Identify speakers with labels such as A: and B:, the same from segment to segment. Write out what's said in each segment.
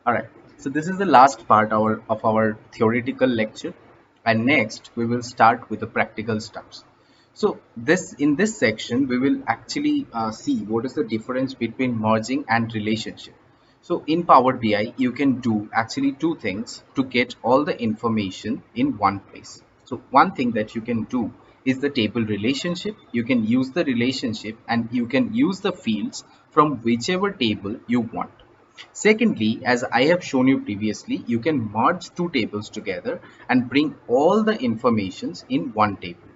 A: All right. So this is the last part of our theoretical lecture, and next we will start with the practical steps. So this in this section we will actually see what is the difference between merging and relationship. So in Power BI, you can do actually two things to get all the information in one place. So one thing that you can do is the table relationship. You can use the relationship and you can use the fields from whichever table you want. Secondly, as I have shown you previously, you can merge two tables together and bring all the informations in one table.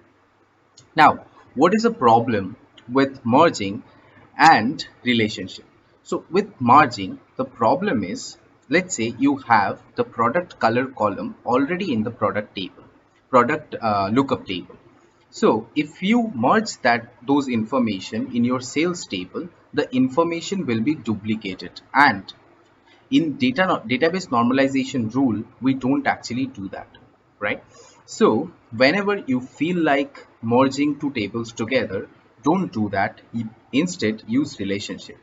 A: Now, what is the problem with merging and relationship? So with merging, the problem is, let's say you have the product color column already in the product table, product lookup table. So if you merge those information in your sales table, the information will be duplicated, and in database normalization rule we don't actually do that, right? So whenever you feel like merging two tables together, don't do that. Instead use relationship.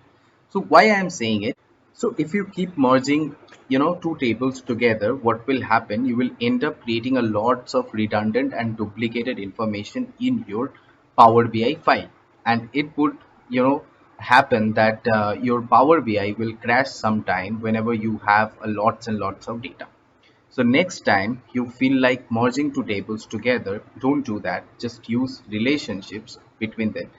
A: So why I am saying it, so if you keep merging two tables together, what will happen, you will end up creating a lots of redundant and duplicated information in your Power BI file, and it would happen that your Power BI will crash sometime whenever you have a lots and lots of data. So next time you feel like merging two tables together, don't do that. Just use relationships between them.